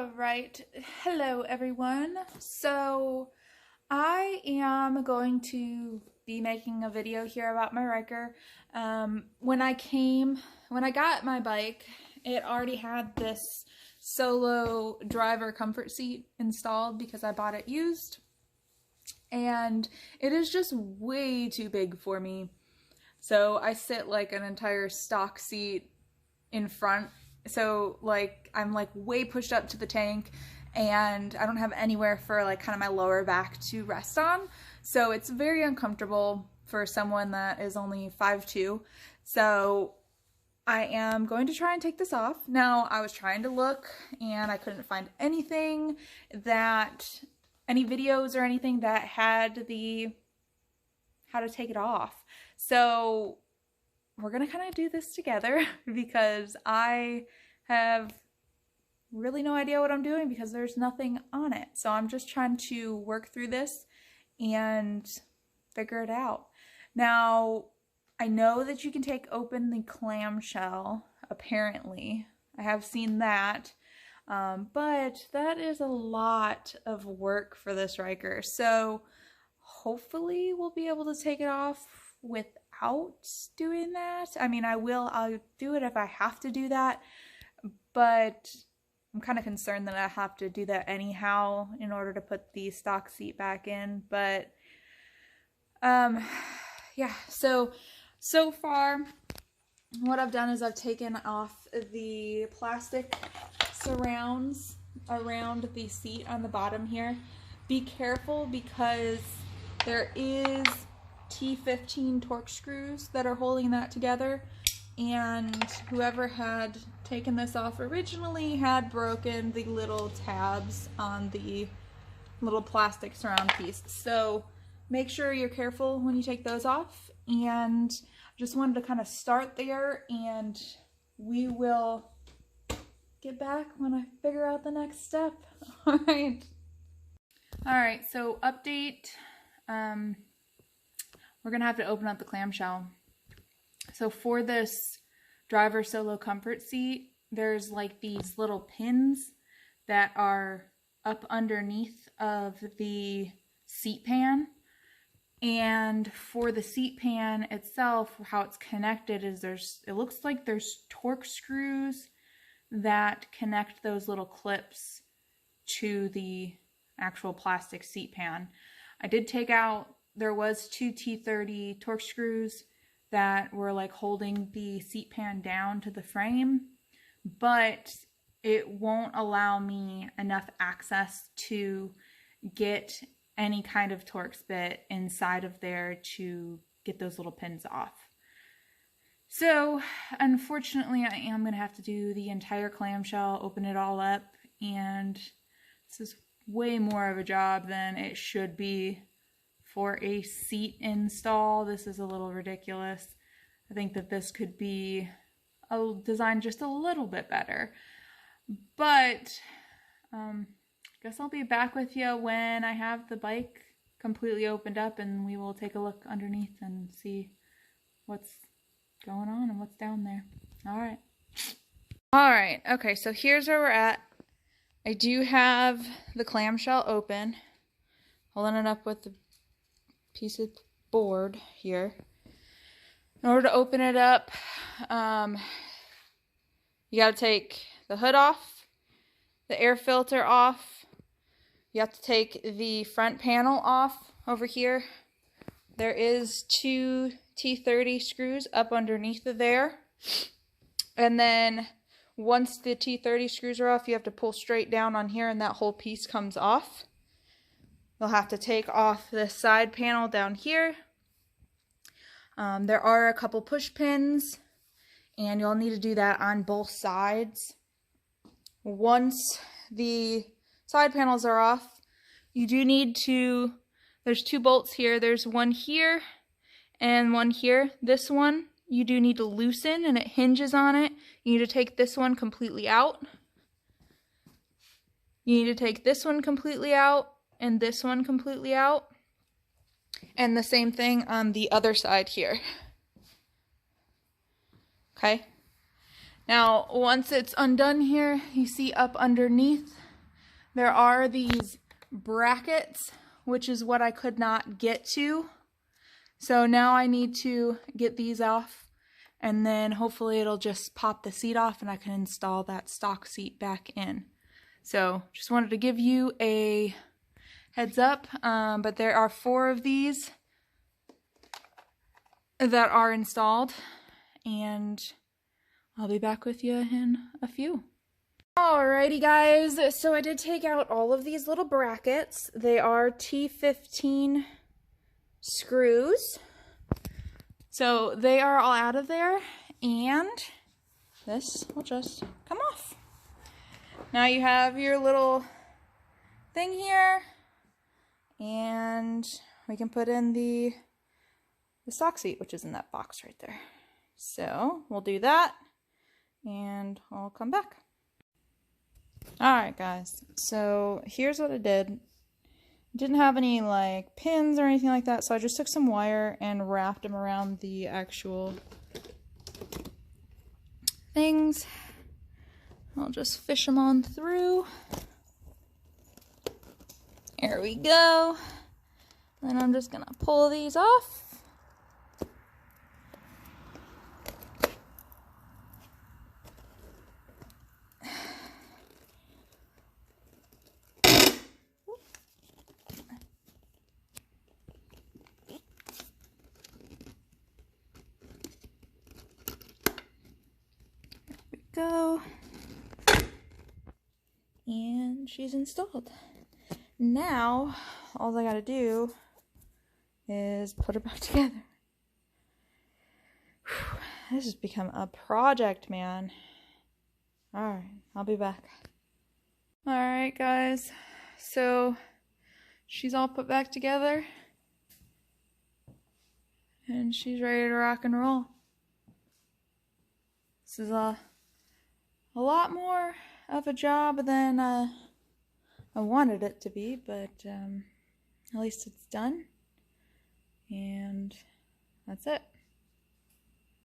All right, hello everyone. So I am going to be making a video here about my Ryker. When I got my bike, it already had this solo driver comfort seat installed because I bought it used, and it is just way too big for me. So I sit like an entire stock seat in front. So like I'm like way pushed up to the tank, and I don't have anywhere for like kind of my lower back to rest on. So it's very uncomfortable for someone that is only 5'2". So I am going to try and take this off. Now I was trying to look and I couldn't find anything any videos or anything that had how to take it off. So we're gonna kind of do this together because I have really no idea what I'm doing because there's nothing on it. So I'm just trying to work through this and figure it out. Now, I know that you can take open the clamshell, apparently. I have seen that, but that is a lot of work for this Ryker. So hopefully we'll be able to take it off without doing that. I mean, I'll do it if I have to do that, but I'm kind of concerned that I have to do that anyhow in order to put the stock seat back in. But yeah, so far what I've done is I've taken off the plastic surrounds around the seat on the bottom here. Be careful because there is T15 torque screws that are holding that together, and whoever had taken this off originally had broken the little tabs on the little plastic surround piece. So make sure you're careful when you take those off, and I just wanted to kind of start there, and we will get back when I figure out the next step. All right, so update. We're gonna have to open up the clamshell. So for this driver solo comfort seat, there's like these little pins that are up underneath of the seat pan. And for the seat pan itself, how it's connected is it looks like there's torque screws that connect those little clips to the actual plastic seat pan. I did take out, there was 2 T30 torque screws that were like holding the seat pan down to the frame, but it won't allow me enough access to get any kind of Torx bit inside of there to get those little pins off. So unfortunately I am going to have to do the entire clamshell, open it all up, and this is way more of a job than it should be for a seat install. This is a little ridiculous. I think that this could be designed just a little bit better. But guess I'll be back with you when I have the bike completely opened up, and we will take a look underneath and see what's going on and what's down there. All right, okay, so here's where we're at. I do have the clamshell open, holding it up with the piece of board here. In order to open it up, you got to take the hood off, the air filter off. You have to take the front panel off over here. There is 2 T30 screws up underneath of there. And then once the T30 screws are off, you have to pull straight down on here and that whole piece comes off. You'll have to take off this side panel down here. There are a couple push pins, and you'll need to do that on both sides. Once the side panels are off, you do need to, there's 2 bolts here. There's one here and one here. This one you do need to loosen, and it hinges on it. You need to take this one completely out. You need to take this one completely out and this one completely out. And the same thing on the other side here. Okay. Now, once it's undone here, you see up underneath, there are these brackets, which is what I could not get to. So now I need to get these off, and then hopefully it'll just pop the seat off and I can install that stock seat back in. So just wanted to give you a heads up, but there are 4 of these that are installed, and I'll be back with you in a few. Alrighty guys, so I did take out all of these little brackets. They are T15 screws. So they are all out of there, and this will just come off. Now you have your little thing here, and we can put in the stock seat, which is in that box right there. So we'll do that, and I'll come back. Alright guys, so here's what I did. Didn't have any like pins or anything like that, so I just took some wire and wrapped them around the actual things. I'll just fish them on through. There we go. Then I'm just gonna pull these off. Go, and she's installed. Now all I gotta do is put her back together. Whew, this has become a project, man. Alright, I'll be back. Alright guys, so she's all put back together and she's ready to rock and roll. This is a lot more of a job than I wanted it to be, but at least it's done, and that's it.